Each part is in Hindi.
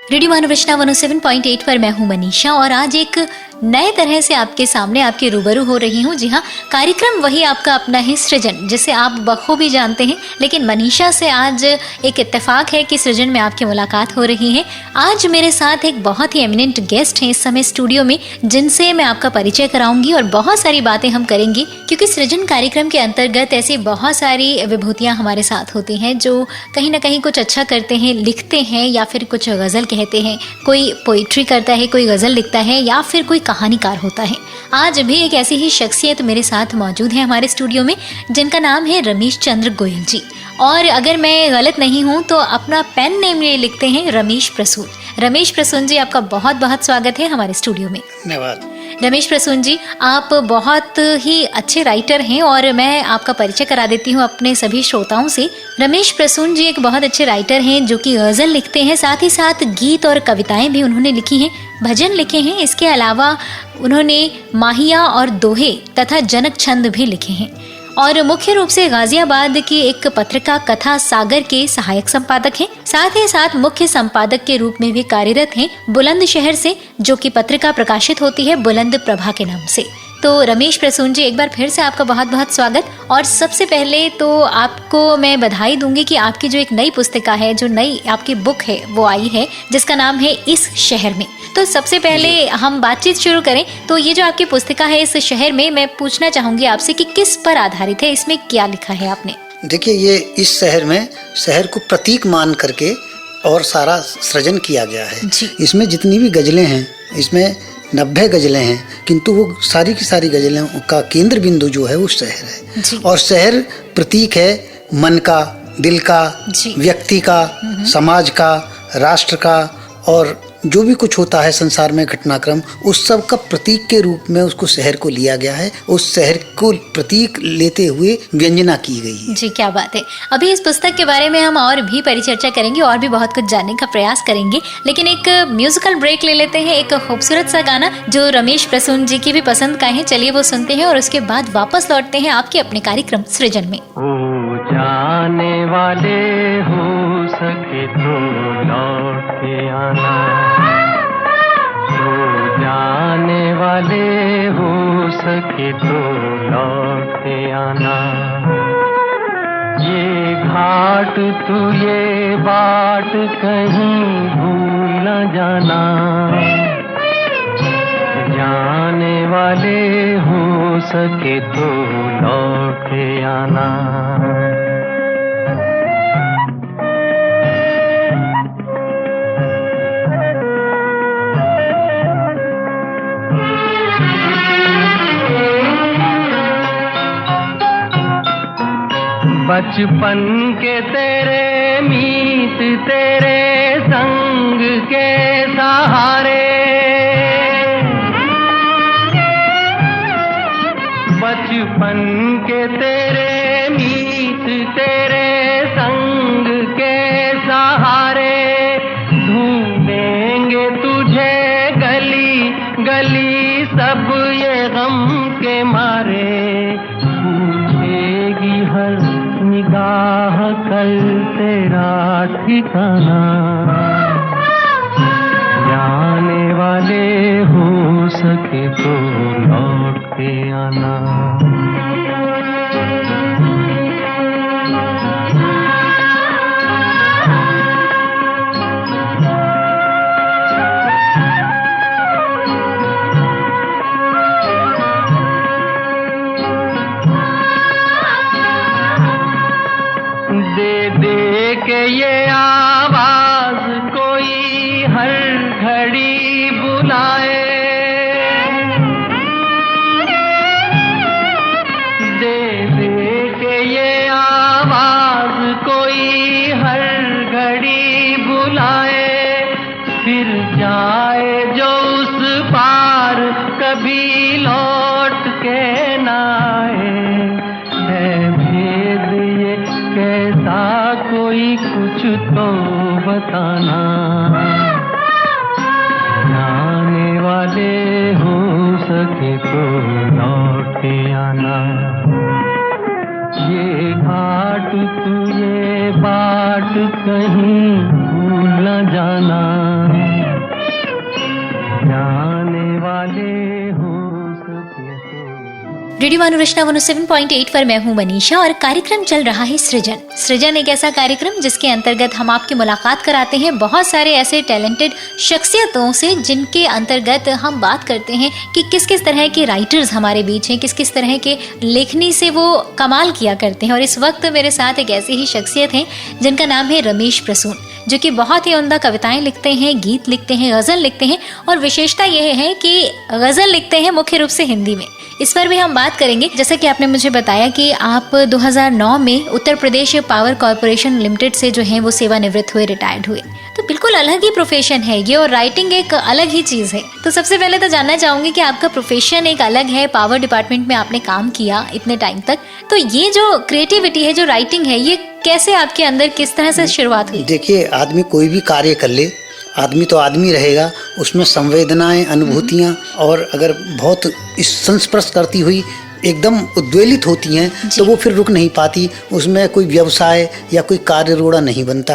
रेडियो मानवरचना 107.8 पर मैं हूं मनीषा और आज एक नए तरह से आपके सामने आपके रूबरू हो रही हूं। जी हाँ, कार्यक्रम वही आपका अपना है सृजन, जिसे आप बखूबी जानते हैं। लेकिन मनीषा से आज एक इत्तेफाक है कि सृजन में आपकी मुलाकात हो रही है। आज मेरे साथ एक बहुत ही एमिनेंट गेस्ट हैं इस समय स्टूडियो में, जिनसे मैं आपका परिचय कराऊंगी और बहुत सारी बातें हम करेंगे, क्योंकि सृजन कार्यक्रम के अंतर्गत ऐसी बहुत सारी विभूतियाँ हमारे साथ होती हैं जो कहीं ना कहीं कुछ अच्छा करते हैं, लिखते हैं या फिर कुछ गज़ल कहते हैं, कोई पोइट्री करता है, कोई गज़ल लिखता है या फिर कोई कहानीकार होता है। आज भी एक ऐसी ही शख्सियत मेरे साथ मौजूद है हमारे स्टूडियो में, जिनका नाम है रमेश चंद्र गोयल जी। और अगर मैं गलत नहीं हूँ तो अपना पेन नेम ये लिखते हैं रमेश प्रसून। रमेश प्रसून जी, आपका बहुत बहुत स्वागत है हमारे स्टूडियो में। धन्यवाद। रमेश प्रसून जी, आप बहुत ही अच्छे राइटर हैं और मैं आपका परिचय करा देती हूँ अपने सभी श्रोताओं से। रमेश प्रसून जी एक बहुत अच्छे राइटर हैं जो कि गज़ल लिखते हैं, साथ ही साथ गीत और कविताएं भी उन्होंने लिखी हैं, भजन लिखे हैं। इसके अलावा उन्होंने माहिया और दोहे तथा जनक छंद भी लिखे हैं और मुख्य रूप से गाजियाबाद की एक पत्रिका कथा सागर के सहायक संपादक हैं। साथ ही साथ मुख्य संपादक के रूप में भी कार्यरत हैं बुलंदशहर से, जो कि पत्रिका प्रकाशित होती है बुलंद प्रभा के नाम से। तो रमेश प्रसून जी, एक बार फिर से आपका बहुत बहुत स्वागत। और सबसे पहले तो आपको मैं बधाई दूंगी कि आपकी जो एक नई पुस्तिका है, जो नई आपकी बुक है, वो आई है जिसका नाम है इस शहर में। तो सबसे पहले हम बातचीत शुरू करें तो ये जो आपकी पुस्तिका है इस शहर में, मैं पूछना चाहूंगी आपसे कि किस पर आधारित है, इसमें क्या लिखा है आपने? देखिए, ये इस शहर में शहर को प्रतीक मान करके और सारा सृजन किया गया है। इसमें जितनी भी गजलें हैं, इसमें 90 गजलें हैं, किंतु वो सारी की सारी गजलें का केंद्र बिंदु जो है वो शहर है। और शहर प्रतीक है मन का, दिल का, व्यक्ति का, समाज का, राष्ट्र का, और जो भी कुछ होता है संसार में घटनाक्रम, उस सब का प्रतीक के रूप में उसको शहर को लिया गया है। उस शहर को प्रतीक लेते हुए व्यंजना की गई है। जी, क्या बात है। अभी इस पुस्तक के बारे में हम और भी परिचर्चा करेंगे और भी बहुत कुछ जानने का प्रयास करेंगे, लेकिन एक म्यूजिकल ब्रेक ले लेते हैं। एक खूबसूरत सा गाना जो रमेश प्रसून जी की भी पसंद का है, चलिए वो सुनते हैं और उसके बाद वापस लौटते हैं आपके अपने कार्यक्रम सृजन में। ओ जाने वाले हो सके तो लौट के आना, तो जाने वाले हो सके तो लौट के आना। ये घाट तू ये बाट कहीं भूल न जाना, जाने वाले हो सके तो लौट के आना। बचपन के तेरे मीत तेरे संग के सहारे, बचपन के तेरे मीत तेरे संग के सहारे, ढूंढेंगे तुझे गली गली सब ये गम के मारे। पूछेगी हर निगाह कल तेरा ठिकाना, जाने वाले हो सके तो लौट के आना। दे दे के ये आवाज कोई हर घड़ी बुलाए, दे दे के ये आवाज कोई हर घड़ी बुलाए, फिर जाए जो उस पार कभी लौट के ना आए। है भेद ये कैसा कोई कुछ तो बताना, जाने वाले हो सके तो लौट के आना। ये घाट तू ये बाट कहीं भूल न जाना। रेडियो मानवरचना 107.8 पर मैं हूँ मनीषा और कार्यक्रम चल रहा है सृजन। सृजन एक ऐसा कार्यक्रम जिसके अंतर्गत हम आपकी मुलाकात कराते हैं बहुत सारे ऐसे टैलेंटेड शख्सियतों से, जिनके अंतर्गत हम बात करते हैं कि किस किस तरह के राइटर्स हमारे बीच हैं, किस किस तरह के लेखनी से वो कमाल किया करते हैं। और इस वक्त मेरे साथ एक ऐसी ही शख्सियत हैं जिनका नाम है रमेश प्रसून, जो कि बहुत ही उम्दा कविताएं लिखते हैं, गीत लिखते हैं, गज़ल लिखते हैं और विशेषता यह है कि गज़ल लिखते हैं मुख्य रूप से हिंदी में। इस पर भी हम बात करेंगे। जैसा कि आपने मुझे बताया कि आप 2009 में Uttar Pradesh power corporation limited से जो है वो सेवानिवृत्त हुए, रिटायर्ड हुए। तो बिल्कुल अलग ही प्रोफेशन है ये और राइटिंग एक अलग ही चीज़ है। तो सबसे पहले तो जानना चाहूँगी कि आपका प्रोफेशन एक अलग है, पावर डिपार्टमेंट में आपने काम किया इतने टाइम तक, तो ये जो क्रिएटिविटी है, जो राइटिंग है, ये कैसे आपके अंदर किस तरह से शुरुआत हुई? देखिए, आदमी कोई भी कार्य कर ले, आदमी तो आदमी रहेगा, उसमें संवेदनाएं, अनुभूतियां और अगर बहुत इस संस्पर्श करती हुई एकदम उद्वेलित होती हैं तो वो फिर रुक नहीं पाती, उसमें कोई व्यवसाय या कोई कार्य रोड़ा नहीं बनता।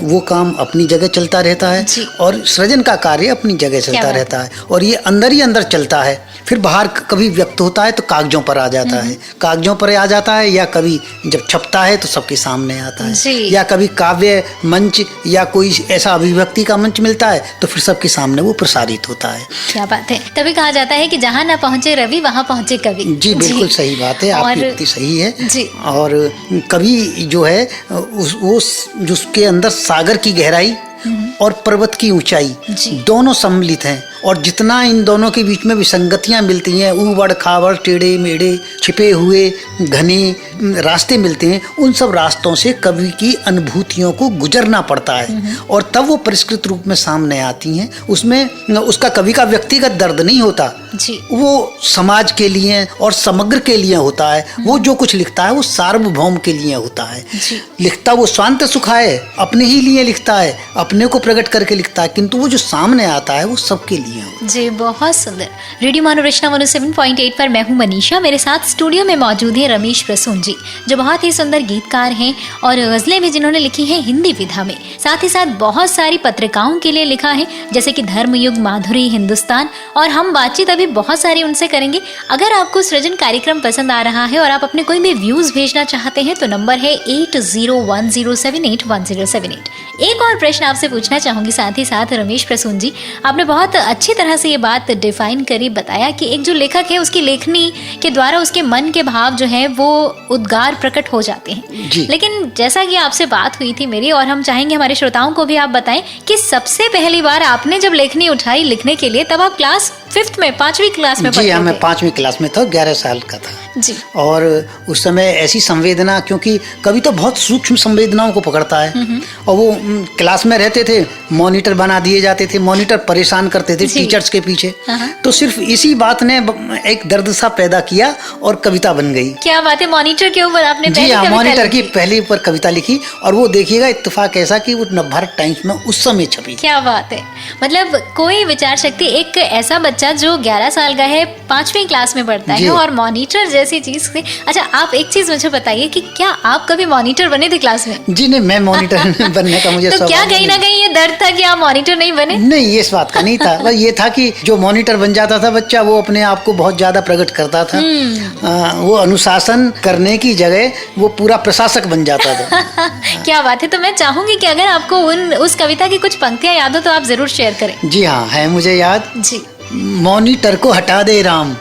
वो काम अपनी जगह चलता रहता है और सृजन का कार्य अपनी जगह चलता रहता है और ये अंदर ही अंदर चलता है, फिर बाहर कभी व्यक्त होता है तो कागजों पर आ जाता है, कागजों पर आ जाता है, या कभी जब छपता है तो सबके सामने आता है, या कभी काव्य मंच या कोई ऐसा अभिव्यक्ति का मंच मिलता है तो फिर सबके सामने वो प्रसारित होता है। क्या बात है। तभी कहा जाता है कि जहाँ ना पहुँचे रवि वहाँ पहुँचे कवि। जी बिल्कुल सही बात है, आपकी युक्ति सही है जी। और कवि जो है वो जिसके अंदर सागर की गहराई और पर्वत की ऊंचाई दोनों सम्मिलित हैं और जितना इन दोनों के बीच में विसंगतियां मिलती हैं, ऊबड़ खाबड़, टेढ़े मेढ़े, छिपे हुए घने रास्ते मिलते हैं, उन सब रास्तों से कवि की अनुभूतियों को गुजरना पड़ता है और तब वो परिष्कृत रूप में सामने आती हैं। उसमें उसका कवि का व्यक्तिगत दर्द नहीं होता जी, वो समाज के लिए और समग्र के लिए होता है। वो जो कुछ लिखता है वो सार्वभौम के लिए होता है। लिखता वो स्वांत सुखाए, अपने ही लिए लिखता है, अपने को प्रकट करके लिखता है, किंतु वो जो सामने आता है वो सबके लिए होता है। जी बहुत सुंदर। रेडियो मानवरचना 107.8 पर मैं हूँ मनीषा, मेरे साथ स्टूडियो में मौजूद है रमेश प्रसून जी, जो बहुत ही सुंदर गीतकार हैं और गजलें भी जिन्होंने लिखी हैं हिंदी विधा में, साथ ही साथ बहुत सारी पत्रिकाओं के लिए लिखा है, जैसे कि धर्मयुग, माधुरी, हिंदुस्तान। और हम बातचीत अभी बहुत सारी उनसे करेंगे। अगर आपको सृजन कार्यक्रम पसंद आ रहा है और आप अपने कोई भी व्यूज भेजना चाहते हैं तो नंबर है 8010781078। एक और प्रश्न आपसे पूछना चाहूंगी साथ ही साथ रमेश प्रसून जी, आपने बहुत अच्छी तरह से ये बात डिफाइन करी, बताया कि एक जो लेखक है उसकी लेखनी के द्वारा उसके मन के भाव जो है वो उद्गार प्रकट हो जाते हैं। लेकिन जैसा कि आपसे बात हुई थी मेरी, और हम चाहेंगे हमारे श्रोताओं को भी आप बताएं कि सबसे पहली बार आपने जब लेखनी उठाई लिखने के लिए, तब आप क्लास 5th में, 5वीं क्लास में जी हाँ, मैं 5वीं क्लास में था, 11 साल का था जी। और उस समय ऐसी संवेदना, क्योंकि कवि तो बहुत सूक्ष्म संवेदनाओं को पकड़ता है, और वो क्लास में रहते थे, मॉनिटर बना दिए जाते थे, मॉनिटर परेशान करते थे टीचर्स के पीछे, तो सिर्फ इसी बात ने एक दर्द सा पैदा किया और कविता बन गई। क्या बात है, मॉनिटर के ऊपर आपने? जी हाँ, मॉनिटर की पहली ऊपर कविता लिखी, और वो देखिएगा इत्तेफाक ऐसा कि वो नवभारत टाइम्स में उस समय छपी। क्या बात है, मतलब कोई विचार शक्ति, एक ऐसा बच्चा जो 11 साल का है, 5वीं क्लास में पढ़ता है और मॉनिटर जैसी चीज से। अच्छा, आप एक चीज मुझे बताइए कि क्या आप कभी मॉनिटर बने थे क्लास में? जी नहीं, मैं मॉनिटर बनने का मुझे तो क्या कहीं ना कहीं ये दर्द था कि आप मॉनिटर नहीं बने? नहीं, ये इस बात का नहीं था, ये था कि जो मॉनिटर बन जाता था बच्चा, वो अपने आप को बहुत ज्यादा प्रकट करता था। वो अनुशासन करने की जगह वो पूरा प्रशासक बन जाता था। क्या बात है। तो मैं चाहूंगी कि अगर आपको उस कविता की कुछ पंक्तियां याद हो तो आप जरूर शेयर करें। जी हाँ, है मुझे याद जी। मॉनिटर को हटा दे राम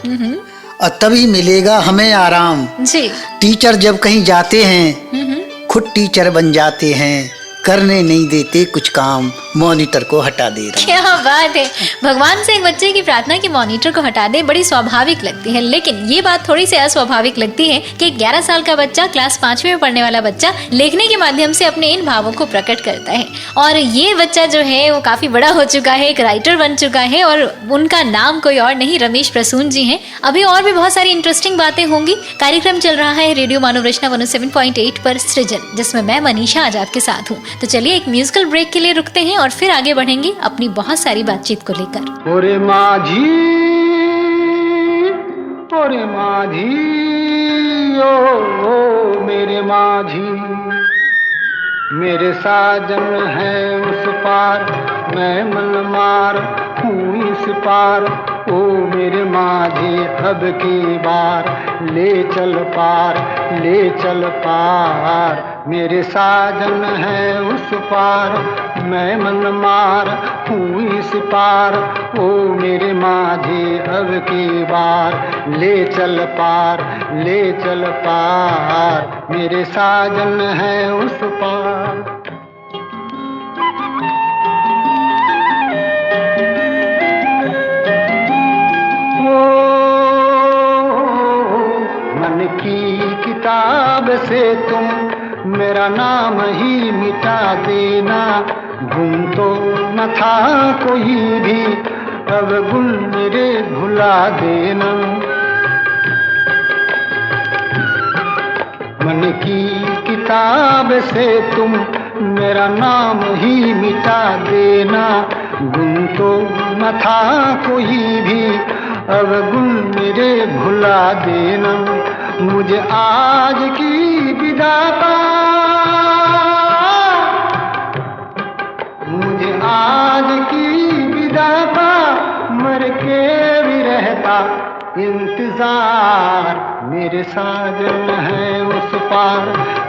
और तभी मिलेगा हमें आराम जी। टीचर जब कहीं जाते हैं खुद टीचर बन जाते हैं, करने नहीं देते कुछ काम, मॉनिटर को हटा दे रहा। क्या बात है। भगवान से एक बच्चे की प्रार्थना कि मॉनिटर को हटा दे बड़ी स्वाभाविक लगती है, लेकिन ये बात थोड़ी सी अस्वाभाविक लगती है कि 11 साल का बच्चा, क्लास 5वीं में पढ़ने वाला बच्चा, लेखने के माध्यम से अपने इन भावों को प्रकट करता है। और ये बच्चा जो है वो काफी बड़ा हो चुका है, एक राइटर बन चुका है, और उनका नाम कोई और नहीं, रमेश प्रसून जी हैं। अभी और भी बहुत सारी इंटरेस्टिंग बातें होंगी। कार्यक्रम चल रहा है रेडियो मानवरचना 107.8 पर सृजन, जिसमें मैं मनीषा आज आपके साथ हूँ। तो चलिए एक म्यूजिकल ब्रेक के लिए रुकते हैं और फिर आगे बढ़ेंगे अपनी बहुत सारी बातचीत को लेकर। ओरे माझी, ओरे माझी, ओ मेरे माझी, मेरे साजन है उस पार, मैं मन मार हूँ इस पार, ओ मेरे माझी अब की बार ले चल पार, ले चल पार। मेरे साजन है उस पार, मैं मन मार हूँ इस पार। ओ मेरे माझी अब की बार ले चल पार, ले चल पार। मेरे साजन है उस पार। मन की किताब से तुम मेरा नाम ही मिटा देना। गुम तो न था कोई भी, अब गुल मेरे भुला देना। मन की किताब से तुम मेरा नाम ही मिटा देना। गुम तो न था कोई भी, अब गुल मेरे भुला देना। मुझे आज की विदा का, मुझे आज की विदा का मर के भी रहता इंतजार। मेरे साजन है उस पार,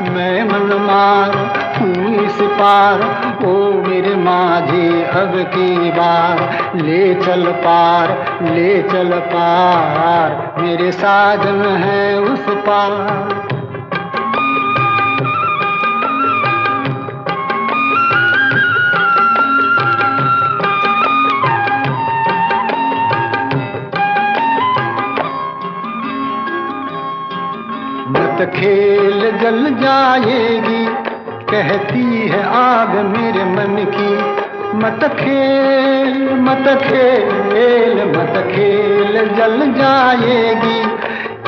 मैं मन मार हूँ इस पार। ओ मेरे माझी अब की बार ले चल पार, ले चल पार। मेरे साजन है उस पार। मत खेल जल जाएगी, कहती है आग मेरे मन की। मत खेल, मत खेल, मत खेल जल जाएगी,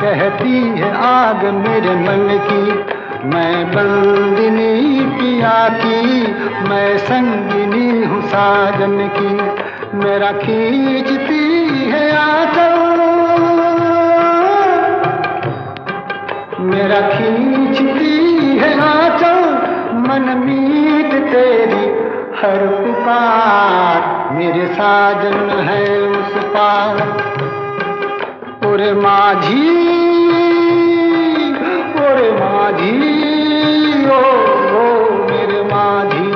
कहती है आग मेरे मन की। मैं बंदिनी पिया की, मैं संगिनी हूँ साजन की। मेरा खींचती है आंचल, मेरा खींचती है आंचल। मन मीत तेरी हर पुकार, मेरे साजन है उस पार। ओरे माझी, ओरे माझी, ओ मेरे माझी।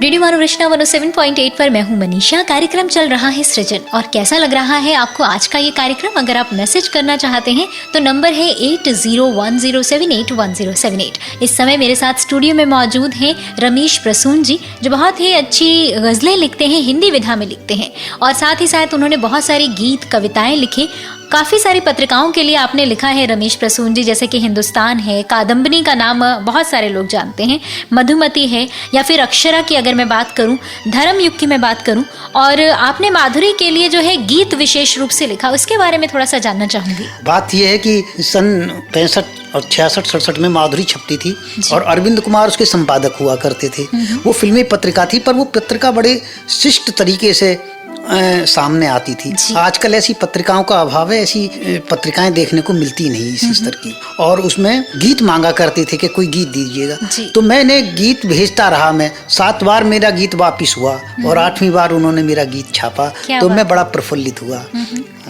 रेडियो मानव रचना 107.8 पर मैं हूं मनीषा। कार्यक्रम चल रहा है सृजन, और कैसा लग रहा है आपको आज का ये कार्यक्रम? अगर आप मैसेज करना चाहते हैं तो नंबर है 8010781078। इस समय मेरे साथ स्टूडियो में मौजूद हैं रमेश प्रसून जी, जो बहुत ही अच्छी गज़लें लिखते हैं, हिंदी विधा में लिखते हैं, और साथ ही साथ उन्होंने बहुत सारी गीत कविताएं लिखे। काफ़ी सारी पत्रिकाओं के लिए आपने लिखा है रमेश प्रसून जी, जैसे कि हिंदुस्तान है, कादम्बनी का नाम बहुत सारे लोग जानते हैं, मधुमती है, या फिर अक्षरा की अगर मैं बात करूं, धर्म युग की मैं बात करूं, और आपने माधुरी के लिए जो है गीत विशेष रूप से लिखा, उसके बारे में थोड़ा सा जानना चाहूंगी। बात यह है कि सन 65 और 66-67 में माधुरी छपती थी और अरविंद कुमार उसके संपादक हुआ करते थे। वो फिल्मी पत्रिका थी, पर वो पत्रिका बड़े शिष्ट तरीके से सामने आती थी। आजकल ऐसी पत्रिकाओं का अभाव है, ऐसी पत्रिकाएं देखने को मिलती नहीं इस स्तर की। और उसमें गीत मांगा करते थे कि कोई गीत दीजिएगा, तो मैंने गीत भेजता रहा। मैं 7 बार मेरा गीत वापिस हुआ और 8वीं बार उन्होंने मेरा गीत छापा, तो मैं बड़ा प्रफुल्लित हुआ।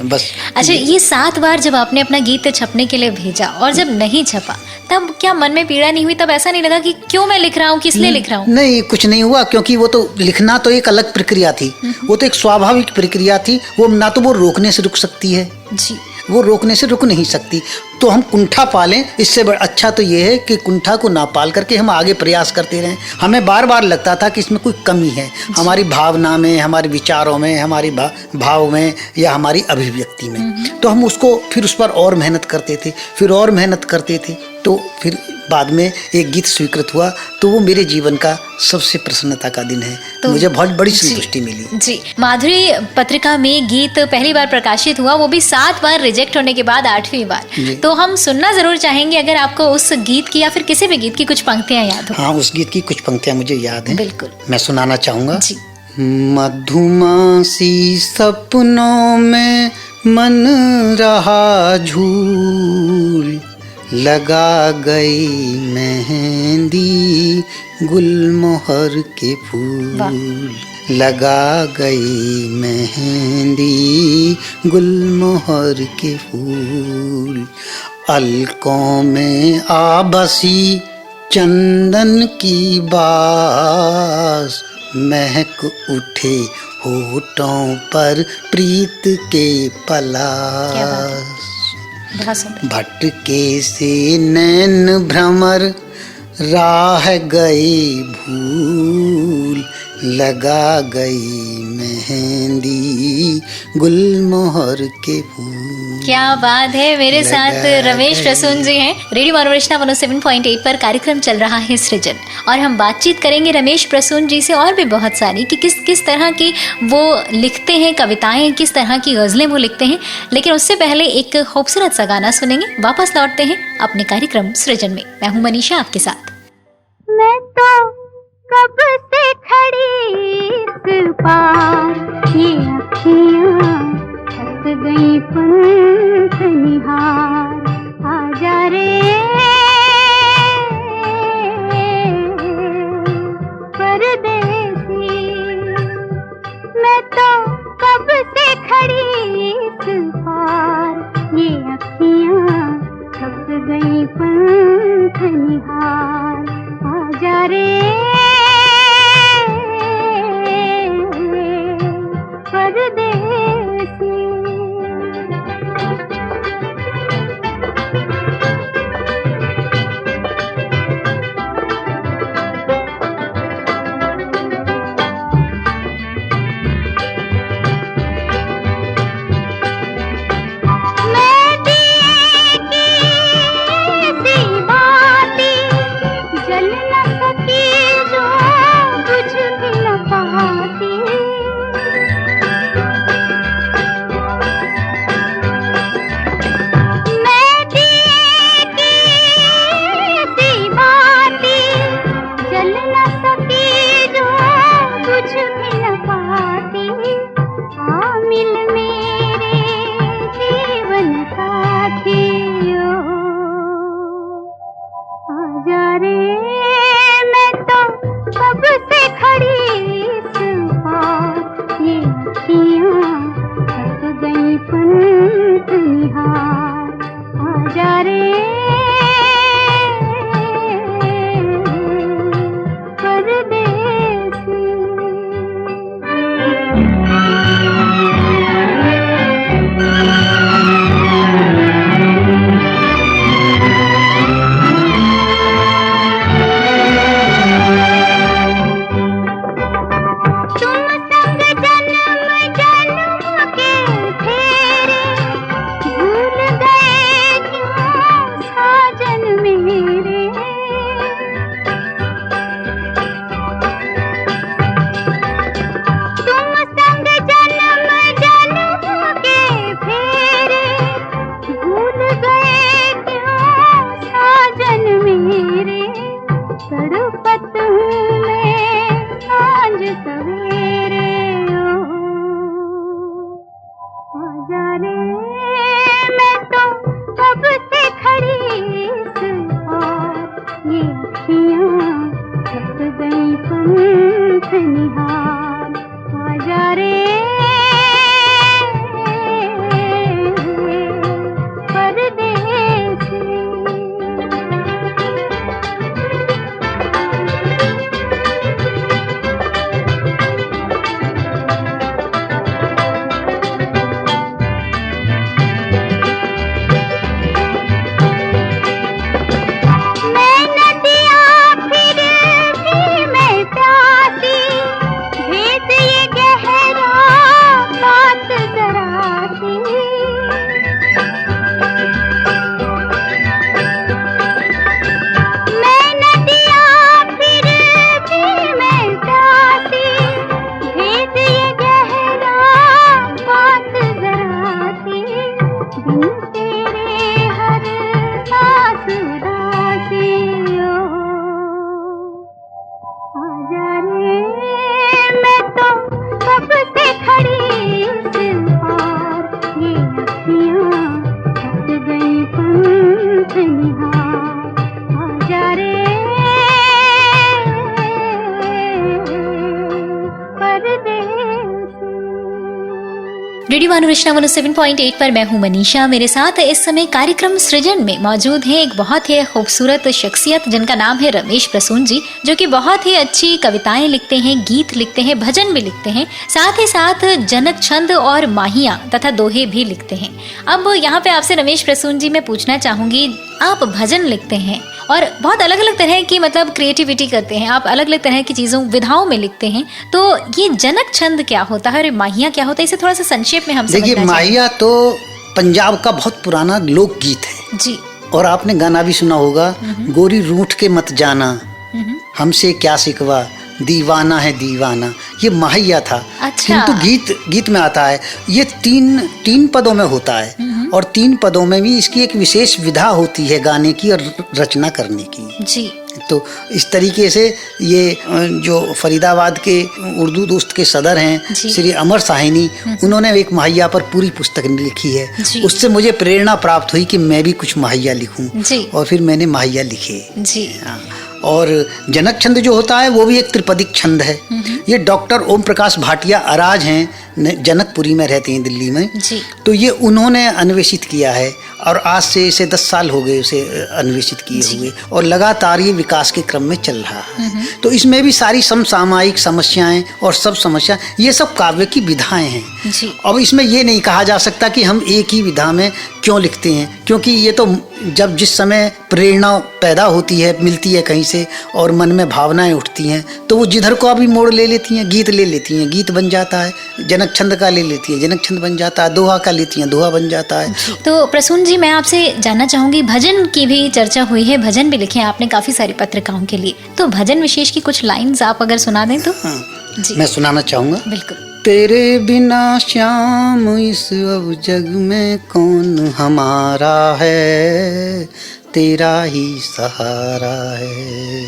बस। अच्छा, ये 7 बार जब आपने अपना गीत छपने के लिए भेजा और जब नहीं छपा, तब क्या मन में पीड़ा नहीं हुई? तब ऐसा नहीं लगा कि क्यों मैं लिख रहा हूँ, किस लिए लिख रहा हूँ? नहीं, कुछ नहीं हुआ, क्योंकि वो तो लिखना तो एक अलग प्रक्रिया थी, वो तो एक स्वाभाविक प्रक्रिया थी। वो ना तो वो रोकने से रुक सकती है जी, वो रोकने से रुक नहीं सकती। तो हम कुंठा पालें, इससे अच्छा तो ये है कि कुंठा को ना पाल करके हम आगे प्रयास करते रहें। हमें बार बार लगता था कि इसमें कोई कमी है, हमारी भावना में, हमारे विचारों में, हमारी भाव में, या हमारी अभिव्यक्ति में। तो हम उसको फिर उस पर और मेहनत करते थे, फिर और मेहनत करते थे, तो फिर बाद में एक गीत स्वीकृत हुआ। तो वो मेरे जीवन का सबसे प्रसन्नता का दिन है, तो मुझे बहुत बड़ी संतुष्टि मिली जी। माधुरी पत्रिका में गीत पहली बार प्रकाशित हुआ, वो भी 7 बार रिजेक्ट होने के बाद 8वीं बार। तो हम सुनना जरूर चाहेंगे, अगर आपको उस गीत की या फिर किसी भी गीत की कुछ पंक्तियां याद हो। हाँ, उस गीत की कुछ पंक्तियां मुझे याद हैं, बिल्कुल मैं सुनाना चाहूंगा। मधुमासी सपनों में मन रहा झूल, लगा गई मेहंदी गुलमोहर के फूल, लगा गई मेहंदी गुलमोहर के फूल, अलकों में आ बसी चंदन की बास, महक उठे होठों पर प्रीत के पलास। भटके से नैन भ्रमर राह गई भूल, लगा गई मेहंदी गुलमोहर के फूल। क्या बात है। मेरे साथ रमेश प्रसून जी हैं। रेडियो मनोरंजना 107.8 पर कार्यक्रम चल रहा है सृजन, और हम बातचीत करेंगे रमेश प्रसून जी से और भी बहुत सारी कि किस तरह की वो लिखते हैं कविताएं, किस तरह की गजलें वो लिखते हैं। लेकिन उससे पहले एक खूबसूरत सा गाना सुनेंगे, वापस लौटते हैं अपने कार्यक्रम सृजन में। मैं हूँ मनीषा आपके साथ। मैं तो कब से खड़ी इस पार, ये अखियाँ थक गई पंख निहार, आजा रे परदेसी। मैं तो कब से खड़ी इस पार, ये अखियाँ थक गई पंख निहार, आजा रे परदेसी। रेडियो मानवरचना 107.8 पर मैं हूं मनीषा। मेरे साथ इस समय कार्यक्रम सृजन में मौजूद हैं एक बहुत ही खूबसूरत शख्सियत जिनका नाम है रमेश प्रसून जी, जो कि बहुत ही अच्छी कविताएं लिखते हैं, गीत लिखते हैं, भजन भी लिखते हैं, साथ ही साथ जनक छंद और माहिया तथा दोहे भी लिखते हैं। अब यहाँ पे आपसे रमेश प्रसून जी मैं पूछना चाहूंगी, आप भजन लिखते हैं और बहुत अलग अलग तरह की मतलब क्रिएटिविटी करते हैं, आप अलग अलग तरह की चीज़ों विधाओं में लिखते हैं, तो ये जनक छंद क्या होता है और माहिया क्या होता है, इसे थोड़ा सा संक्षेप में हम समझना देखिए, माहिया तो पंजाब का बहुत पुराना लोकगीत है जी। और आपने गाना भी सुना होगा, गोरी रूठ के मत जाना, हमसे क्या सिकवा, दीवाना है दीवाना, ये माहिया था। अच्छा। किंतु गीत में आता है, ये तीन पदों में होता है और 3 पदों में भी इसकी एक विशेष विधा होती है गाने की और रचना करने की जी। तो इस तरीके से ये जो फरीदाबाद के उर्दू दोस्त के सदर हैं श्री अमर साहिनी, उन्होंने एक माहिया पर पूरी पुस्तक लिखी है। उससे मुझे प्रेरणा प्राप्त हुई कि मैं भी कुछ माहिया लिखूं और फिर मैंने माहिया लिखे जी। और जनक छंद जो होता है वो भी एक त्रिपदिक छंद है। ये डॉक्टर ओम प्रकाश भाटिया अराज हैं, जनकपुरी में रहते हैं दिल्ली में जी। तो ये उन्होंने अन्वेषित किया है और आज से इसे 10 साल हो गए उसे अन्वेषित किए हुए, और लगातार ये विकास के क्रम में चल रहा है। तो इसमें भी सारी समसामयिक समस्याएं और सब समस्या, ये सब काव्य की विधाएं हैं जी। अब इसमें ये नहीं कहा जा सकता कि हम एक ही विधा में क्यों लिखते हैं, क्योंकि ये तो जब जिस समय प्रेरणा पैदा होती है, मिलती है कहीं से और मन में भावनाएं उठती हैं, तो वो जिधर को अभी मोड़ ले लेती हैं, गीत ले लेती हैं, गीत बन जाता है, जनक छंद का ले लेती है, जनक छंद बन जाता है, दोहा का लेती हैं, दोहा बन जाता है। तो प्रसून जी, मैं आपसे जानना चाहूंगी, भजन की भी चर्चा हुई है, भजन भी लिखे हैं आपने काफी सारी पत्रिकाओं के लिए, तो भजन विशेष की कुछ लाइन्स आप अगर सुना दें तो। हाँ जी, मैं सुनाना चाहूंगा। बिल्कुल। तेरे बिना श्याम इस अब जग में कौन हमारा है, तेरा ही सहारा है।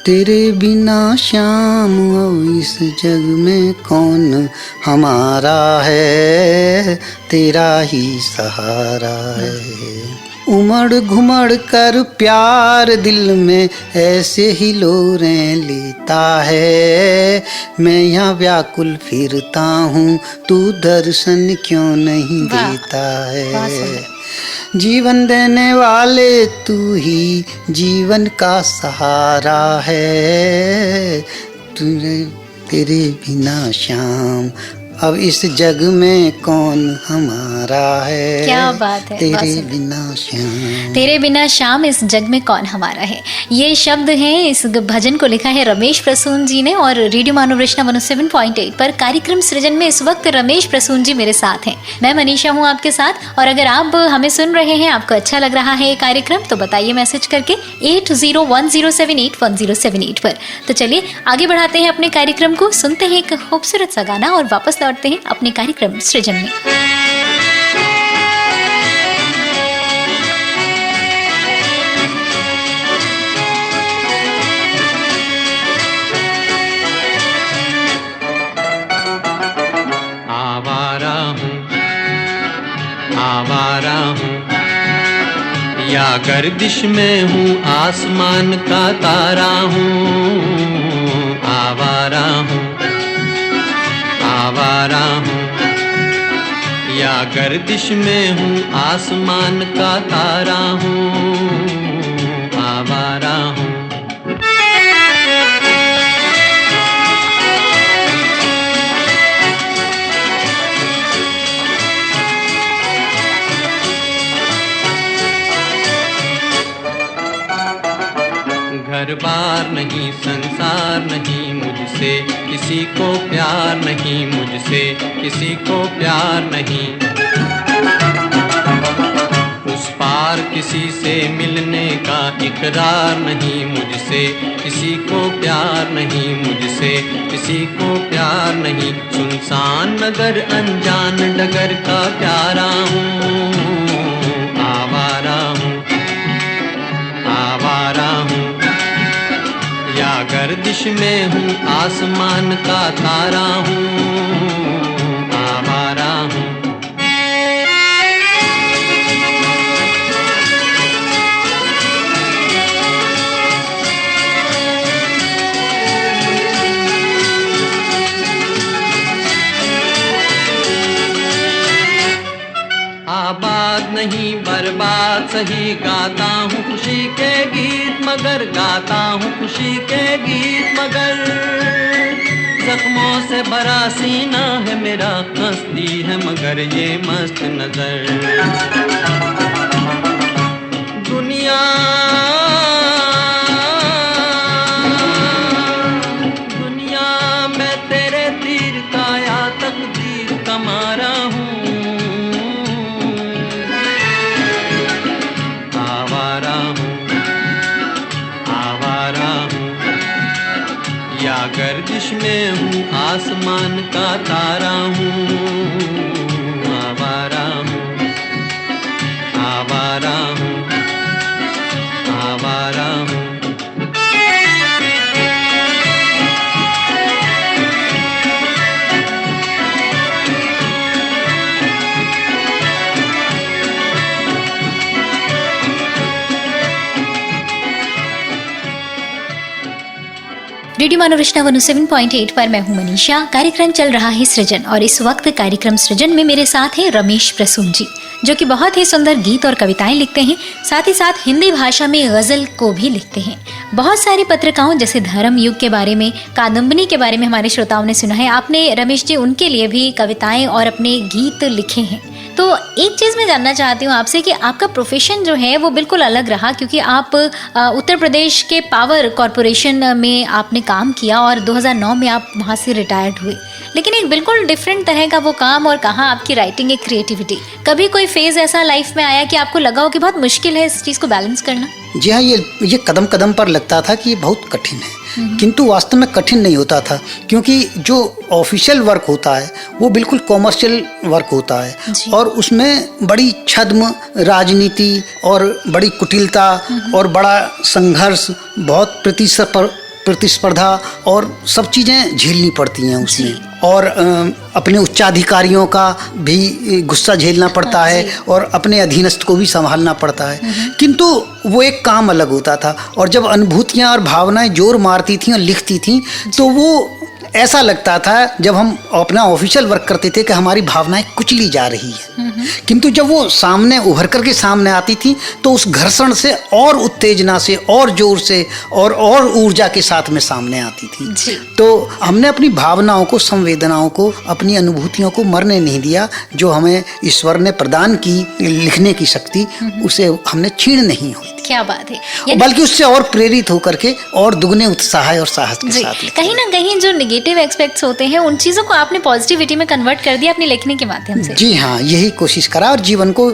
तेरे बिना श्याम इस जग में कौन हमारा है, तेरा ही सहारा है। उमड़ घुमड़ कर प्यार दिल में ऐसे ही लोरें लेता है, मैं यहाँ व्याकुल फिरता हूँ, तू दर्शन क्यों नहीं देता है। जीवन देने वाले तू ही जीवन का सहारा है, तेरे बिना श्याम अब इस जग में कौन हमारा है। क्या बात है, तेरे बिना श्याम, तेरे बिना श्याम इस जग में कौन हमारा है, ये शब्द हैं। इस भजन को लिखा है रमेश प्रसून जी ने और रेडियो मानवरचना 107.8 पर कार्यक्रम सृजन में इस वक्त रमेश प्रसून जी मेरे साथ हैं। मैं मनीषा हूँ आपके साथ, और अगर आप हमें सुन रहे हैं, आपको अच्छा लग रहा है ये कार्यक्रम, तो बताइए मैसेज करके 8010781078 पर। तो चलिए आगे बढ़ाते हैं अपने कार्यक्रम को, सुनते हैं एक खूबसूरत सा गाना और वापस लौटते हैं अपने कार्यक्रम सृजन में। आवारा हूँ या गर्दिश में हूँ, आसमान का तारा हूँ। आवारा हूँ, आवारा हूँ या गर्दिश में हूँ, आसमान का तारा हूँ। आवारा हूँ। घर बार नहीं, संसार नहीं, मुझसे किसी को प्यार नहीं, मुझसे किसी को प्यार नहीं। उस पार किसी से मिलने का इकरार नहीं, मुझसे किसी को प्यार नहीं, मुझसे किसी को प्यार नहीं। सुनसान नगर अनजान डगर का प्यारा हूँ। आवारा हूँ, आवारा हूँ या गर्दिश में हूँ, आसमान का तारा हूँ। आवारा हूँ। बात सही, गाता हूँ खुशी के गीत मगर, गाता हूँ खुशी के गीत मगर। जख्मों से भरा सीना है मेरा, हंसती है मगर ये मस्त नजर। दुनिया मैं तेरे तीर का या तकदीर का मारा हूँ, आवारा हूँ, आवारा हूँ, या गर्दिश में हूँ आसमान का तारा हूँ, आवारा हूँ, आवारा हूँ, आवारा हूँ। रेडियो मानव रचना 107.8 पर मैं हूं मनीषा। कार्यक्रम चल रहा है सृजन और इस वक्त कार्यक्रम सृजन में मेरे साथ हैं रमेश प्रसून जी, जो कि बहुत ही सुंदर गीत और कविताएं लिखते हैं, साथ ही साथ हिंदी भाषा में गजल को भी लिखते हैं। बहुत सारी पत्रिकाओं जैसे धर्म युग के बारे में, कादम्बनी के बारे में हमारे श्रोताओं ने सुना है। आपने रमेश जी उनके लिए भी कविताएं और अपने गीत लिखे हैं। तो एक चीज़ मैं जानना चाहती हूँ आपसे कि आपका प्रोफेशन जो है वो बिल्कुल अलग रहा, क्योंकि आप उत्तर प्रदेश के पावर कॉरपोरेशन में आपने काम किया और 2009 में आप वहाँ से रिटायर्ड हुए। लेकिन एक बिल्कुल डिफरेंट तरह का वो काम और कहाँ आपकी राइटिंग एक क्रिएटिविटी। कभी कोई फेज ऐसा लाइफ में आया कि आपको लगा हो कि बहुत मुश्किल है इस चीज़ को बैलेंस करना? जी हाँ, ये कदम कदम पर लगता था कि ये बहुत कठिन है, किंतु वास्तव में कठिन नहीं होता था, क्योंकि जो ऑफिशियल वर्क होता है वो बिल्कुल कॉमर्शियल वर्क होता है और उसमें बड़ी छद्म राजनीति और बड़ी कुटिलता और बड़ा संघर्ष, बहुत प्रतिस्पर्धा और सब चीज़ें झेलनी पड़ती हैं उसमें। और अपने उच्चाधिकारियों का भी गुस्सा झेलना पड़ता है और अपने अधीनस्थ को भी संभालना पड़ता है, किंतु वो एक काम अलग होता था। और जब अनुभूतियाँ और भावनाएं जोर मारती थीं और लिखती थीं तो वो ऐसा लगता था जब हम अपना ऑफिशियल वर्क करते थे कि हमारी भावनाएं कुचली जा रही है, किंतु जब वो सामने उभर करके सामने आती थी तो उस घर्षण से और उत्तेजना से और जोर से और ऊर्जा के साथ में सामने आती थी। तो हमने अपनी भावनाओं को, संवेदनाओं को, अपनी अनुभूतियों को मरने नहीं दिया। जो हमें ईश्वर ने प्रदान की लिखने की शक्ति, उसे हमने छीन नहीं हुई। क्या बात है, बल्कि उससे और प्रेरित होकर के और दुगने उत्साह और साहस के साथ कहीं ना कहीं जो नेगेटिव एस्पेक्ट्स होते हैं उन चीजों को आपने पॉजिटिविटी में कन्वर्ट कर दिया अपनी लेखनी के माध्यम से। जी हाँ, यही कोशिश करा और जीवन को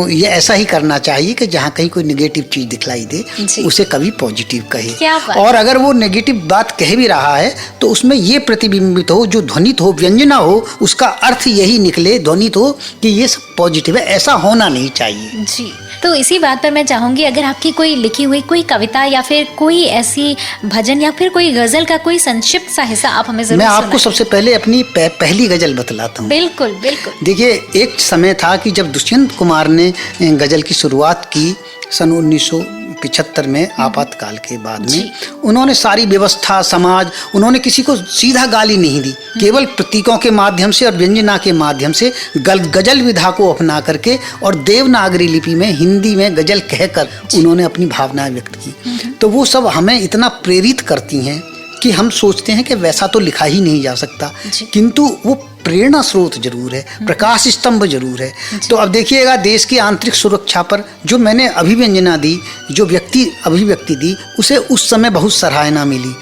ये ऐसा ही करना चाहिए कि जहाँ कहीं कोई नेगेटिव चीज दिखलाई दे उसे कभी पॉजिटिव कहे, और अगर वो नेगेटिव बात कह भी रहा है तो उसमें ये प्रतिबिंबित हो, जो ध्वनित हो, व्यंजना हो, उसका अर्थ यही निकले, ध्वनित हो कि ये सब पॉजिटिव है। ऐसा होना नहीं चाहिए जी। तो इसी बात पर मैं चाहूंगी, अगर आपकी कोई लिखी हुई कोई कविता या फिर कोई ऐसी भजन या फिर कोई गजल का कोई संक्षिप्त सा हिस्सा आप हमें जरूर। मैं आपको सबसे पहले अपनी पहली गजल बतलाता हूँ। बिल्कुल बिल्कुल। देखिए, एक समय था कि जब दुष्यंत कुमार ने गजल की शुरुआत की सन 1975 में, आपातकाल के बाद में, उन्होंने सारी व्यवस्था, समाज, उन्होंने किसी को सीधा गाली नहीं दी, केवल प्रतीकों के माध्यम से और व्यंजना के माध्यम से गजल विधा को अपना करके और देवनागरी लिपि में, हिंदी में गजल कहकर उन्होंने अपनी भावनाएं व्यक्त की। तो वो सब हमें इतना प्रेरित करती हैं कि हम सोचते हैं कि वैसा तो लिखा ही नहीं जा सकता, किंतु वो प्रेरणा स्रोत जरूर है, प्रकाश स्तंभ जरूर है। तो अब देखिएगा, देश की आंतरिक सुरक्षा पर जो मैंने अभिव्यंजना दी, जो अभिव्यक्ति दी, उसे उस समय बहुत सराहना मिली।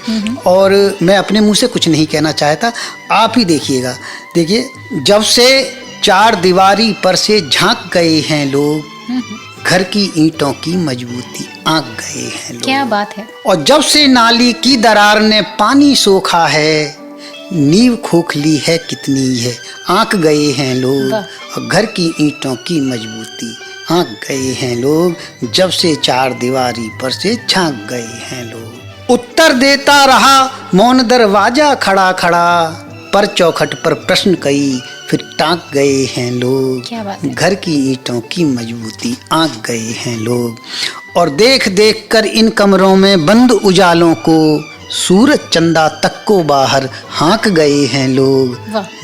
और मैं अपने मुंह से कुछ नहीं कहना चाहता, आप ही देखिएगा। देखिए, जब से चार दीवारी पर से झांक गए हैं लोग, घर की ईंटों की मजबूती आंक गए हैं लोग। क्या बात है। और जब से नाली की दरार ने पानी सोखा है, नींव खोखली है कितनी है, आंक गए हैं लोग। और घर की ईंटों की मजबूती आंक गए हैं लोग, जब से चार दीवारी पर से झांक गए हैं लोग। उत्तर देता रहा मौन दरवाजा खड़ा खड़ा, पर चौखट पर प्रश्न कई फिर टांक गए हैं लोग। घर की ईंटों की मजबूती आंक गए हैं लोग। और देख देख कर इन कमरों में बंद उजालों को, सूरज चंदा तक को बाहर हाँक गए हैं लोग,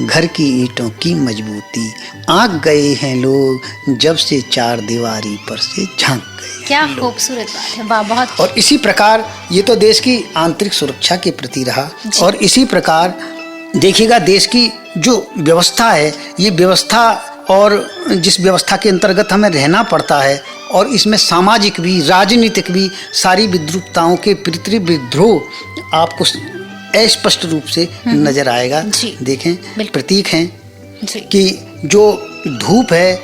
घर की ईंटों की मजबूती आंक गए हैं लोग, जब से चार दीवारी पर से झांक गए। क्या खूबसूरत बात है, वाह बहुत। और इसी प्रकार ये तो देश की आंतरिक सुरक्षा के प्रति रहा, और इसी प्रकार देखिएगा देश की जो व्यवस्था है, ये व्यवस्था और जिस व्यवस्था के अंतर्गत हमें रहना पड़ता है, और इसमें सामाजिक भी राजनीतिक भी सारी विद्रूपताओं के पितृ विद्रोह आपको स्पष्ट रूप से नजर आएगा। देखें प्रतीक हैं कि जो धूप है,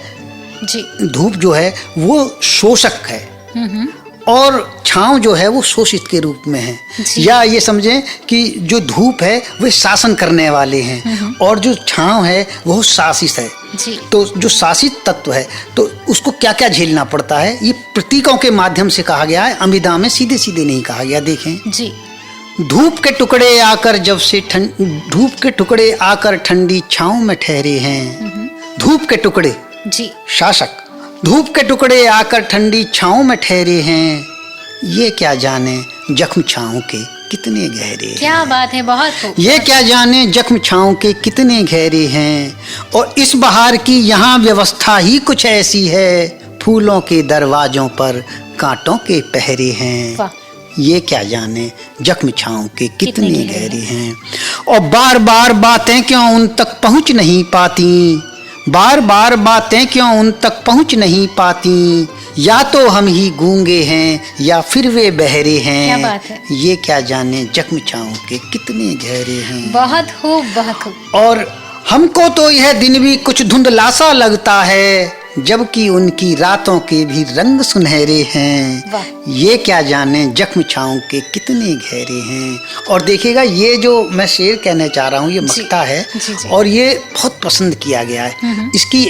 धूप जो है वो शोषक है और छांव जो है वो शोषित के रूप में है, या ये समझें कि जो धूप है वे शासन करने वाले हैं और जो छांव है वो शासित है। तो जो शासित तत्व है तो उसको क्या क्या झेलना पड़ता है, ये प्रतीकों के माध्यम से कहा गया है, अमिदा में सीधे सीधे नहीं कहा गया। देखें जी, धूप के टुकड़े आकर जब से धूप के टुकड़े आकर ठंडी छांव में ठहरे हैं। धूप के टुकड़े जी, शासक धूप के टुकड़े आकर ठंडी छांव में ठहरे हैं, ये क्या जाने जख्म छांव के कितने गहरे हैं। क्या बात है, बहुत। ये क्या जाने जख्म छांव के कितने गहरे हैं, और इस बहार की यहाँ व्यवस्था ही कुछ ऐसी है, फूलों के दरवाजों पर कांटों के पहरे हैं। ये क्या जाने जख्म छांव के कितने गहरे हैं, और बार बार बातें क्यों उन तक पहुँच नहीं पाती, बार बार बातें क्यों उन तक पहुँच नहीं पाती, या तो हम ही गूंगे हैं या फिर वे बहरे हैं। क्या बात है। ये क्या जाने जख्म छांव के कितने गहरे हैं। बहुत खूब, बहुत खूब। और हमको तो यह दिन भी कुछ धुंधला सा लगता है, जबकि उनकी रातों के भी रंग सुनहरे हैं। ये क्या जाने जख्म छांव के कितने गहरे हैं। और देखिएगा ये जो मैं शेर कहने चाह रहा हूँ ये मक्ता है, और ये बहुत पसंद किया गया है। इसकी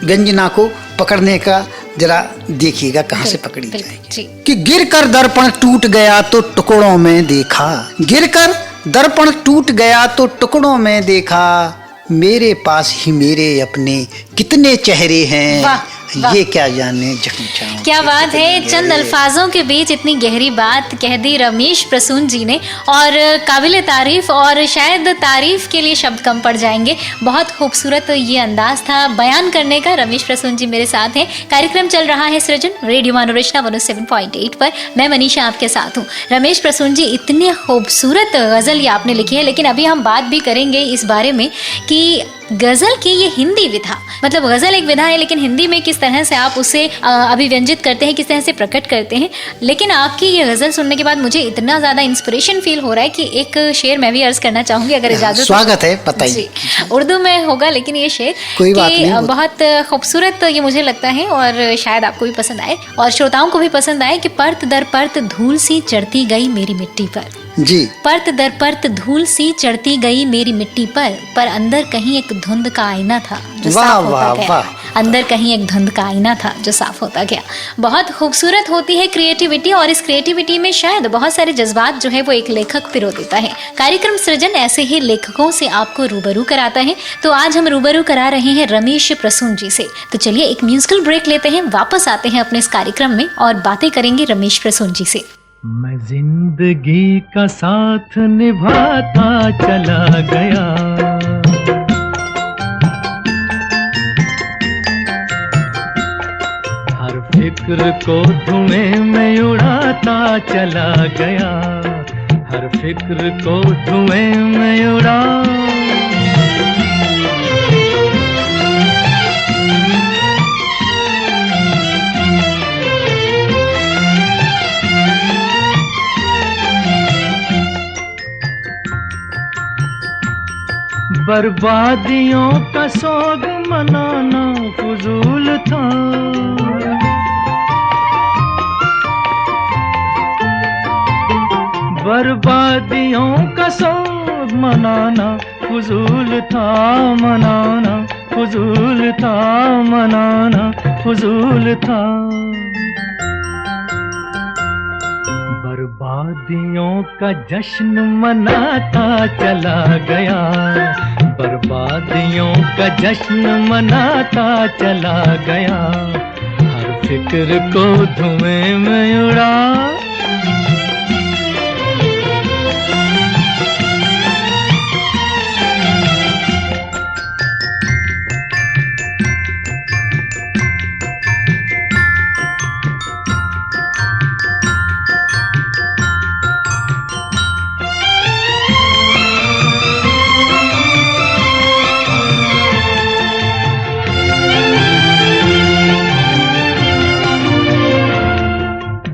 व्यंजना को पकड़ने का जरा देखिएगा कहाँ से पकड़ी जाएगी। कि गिरकर दर्पण टूट गया तो टुकड़ों में देखा, गिरकर दर्पण टूट गया तो टुकड़ों में देखा, मेरे पास ही मेरे अपने कितने चेहरे हैं। ये क्या जाने जख्म छांव। क्या बात है, चंद अल्फाजों के बीच इतनी गहरी बात कह दी रमेश प्रसून जी ने, और काबिल तारीफ, और शायद तारीफ के लिए शब्द कम पड़ जाएंगे। बहुत खूबसूरत ये अंदाज था बयान करने का। रमेश प्रसून जी मेरे साथ हैं। कार्यक्रम चल रहा है सृजन रेडियो मनोरचना 107.8 पर। मैं मनीषा आपके साथ हूँ। रमेश प्रसून जी, इतने खूबसूरत गजल ये आपने लिखी है, लेकिन अभी हम बात भी करेंगे इस बारे में कि गजल की ये हिंदी विधा, मतलब गजल एक विधा है, लेकिन हिंदी में किस तरह से आप उसे अभिव्यंजित करते हैं, किस तरह से प्रकट करते हैं। लेकिन आपकी ये गजल सुनने के बाद मुझे इतना ज्यादा इंस्पिरेशन फील हो रहा है कि एक शेर मैं भी अर्ज करना चाहूंगी, अगर इजाजत। स्वागत है, बताइए। उर्दू में होगा, लेकिन ये शेर कोई बात नहीं, बहुत खूबसूरत ये मुझे लगता है, और शायद आपको भी पसंद आए और श्रोताओं को भी पसंद आए। कि परत दर परत धूल सी चढ़ती गई मेरी मिट्टी पर, जी, परत दर परत धूल सी चढ़ती गई मेरी मिट्टी पर अंदर कहीं एक धुंध का आईना था जो साफ होता गया। अंदर कहीं एक धुंध का आईना था जो साफ होता गया। बहुत खूबसूरत होती है क्रिएटिविटी, और इस क्रिएटिविटी में शायद बहुत सारे जज्बात जो है वो एक लेखक पिरो देता है। कार्यक्रम सृजन ऐसे ही लेखकों से आपको रूबरू कराता है। तो आज हम रूबरू करा रहे हैं रमेश प्रसून जी से। तो चलिए एक म्यूजिकल ब्रेक लेते हैं, वापस आते हैं अपने इस कार्यक्रम में और बातें करेंगे रमेश प्रसून जी से। मैं जिंदगी का साथ निभाता चला गया, हर फिक्र को धुएं में उड़ाता चला गया, हर फिक्र को धुएं में उड़ा। बर्बादियों का सोग मनाना फजूल था, बर्बादियों का सोग मनाना फजूल था, मनाना फजूल था, मनाना फजूल था। बर्बादियों का जश्न मनाता चला गया, बर्बादियों का जश्न मनाता चला गया, हर फिक्र को धुएं में उड़ा।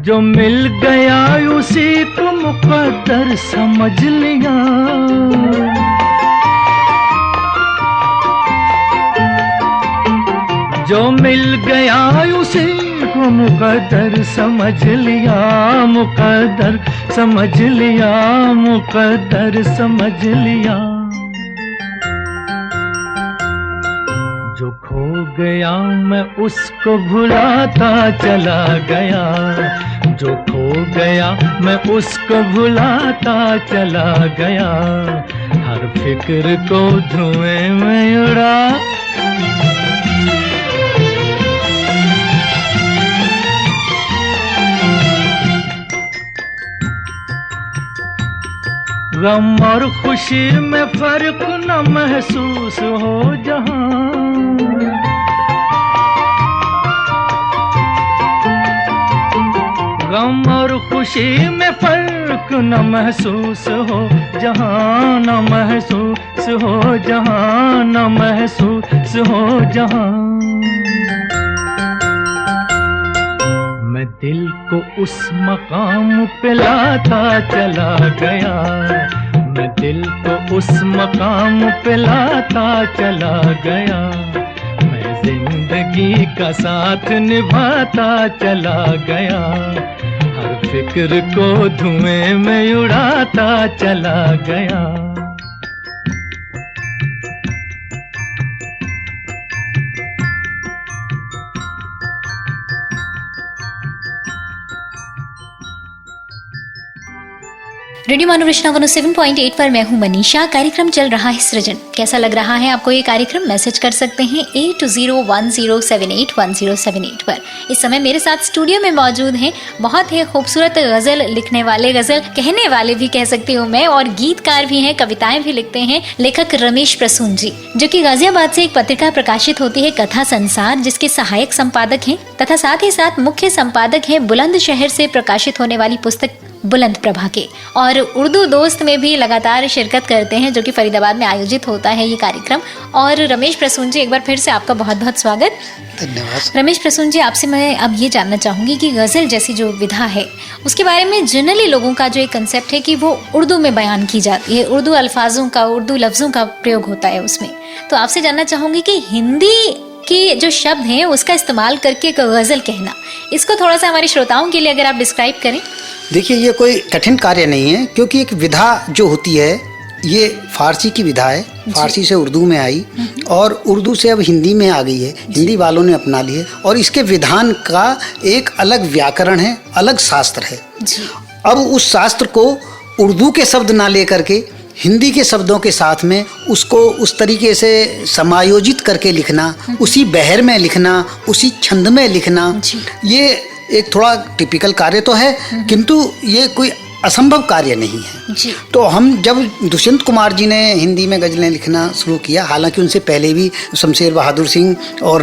जो मिल गया उसी को मुकद्दर समझ लिया, जो मिल गया उसी को मुकद्दर समझ लिया, मुकद्दर समझ लिया, मुकद्दर समझ लिया। जो खो गया मैं उसको भुलाता चला गया, जो खो गया मैं उसको भुलाता चला गया, हर फिक्र को धुएं में उड़ा। गम और खुशी में फर्क न महसूस हो जहां, गम और खुशी में फर्क न महसूस हो जहां, न महसूस हो जहां, न महसूस हो जहां। मैं दिल को उस मकाम पे लाता चला गया, मैं दिल को उस मकाम पे लाता चला गया, मैं जिंदगी का साथ निभाता चला गया, हर फिक्र को धुएं में उड़ाता चला गया। रेडियो मनोरचना 107.8 पर मैं हूं मनीषा। कार्यक्रम चल रहा है सृजन। कैसा लग रहा है आपको ये कार्यक्रम? मैसेज कर सकते हैं 8201078108 पर। इस समय मेरे साथ स्टूडियो में मौजूद हैं बहुत ही खूबसूरत गजल लिखने वाले, गजल कहने वाले भी कह सकती हूँ मैं, और गीतकार भी हैं, कविताएं भी लिखते हैं, लेखक रमेश प्रसून जी, जो कि गाजियाबाद से एक पत्रिका प्रकाशित होती है कथा संसार, जिसके सहायक संपादक हैं तथा साथ ही साथ मुख्य संपादक हैं बुलंदशहर से प्रकाशित होने वाली पुस्तक बुलंद प्रभा के, और उर्दू दोस्त में भी लगातार शिरकत करते हैं, जो कि फरीदाबाद में आयोजित होता है ये कार्यक्रम। और रमेश प्रसून जी, एक बार फिर से आपका बहुत बहुत स्वागत। धन्यवाद। रमेश प्रसून जी, आपसे मैं अब ये जानना चाहूँगी कि गज़ल जैसी जो विधा है उसके बारे में जनरली लोगों का जो एक कंसेप्ट है कि वो उर्दू में बयान की जाती है, उर्दू अल्फाजों का, उर्दू लफ्ज़ों का प्रयोग होता है उसमें। तो आपसे जानना चाहूँगी कि हिंदी के जो शब्द हैं उसका इस्तेमाल करके एक गज़ल कहना, इसको थोड़ा सा हमारे श्रोताओं के लिए अगर आप डिस्क्राइब करें। देखिए, ये कोई कठिन कार्य नहीं है, क्योंकि एक विधा जो होती है ये फारसी की विधा है, फारसी से उर्दू में आई और उर्दू से अब हिंदी में आ गई है, हिंदी वालों ने अपना ली है, और इसके विधान का एक अलग व्याकरण है, अलग शास्त्र है। अब उस शास्त्र को उर्दू के शब्द ना लेकर के हिंदी के शब्दों के साथ में उसको उस तरीके से समायोजित करके लिखना, उसी बहर में लिखना, उसी छंद में लिखना, ये एक थोड़ा टिपिकल कार्य तो है, किंतु ये कोई असंभव कार्य नहीं है जी। तो हम जब दुष्यंत कुमार जी ने हिंदी में गज़लें लिखना शुरू किया, हालांकि उनसे पहले भी शमशेर बहादुर सिंह और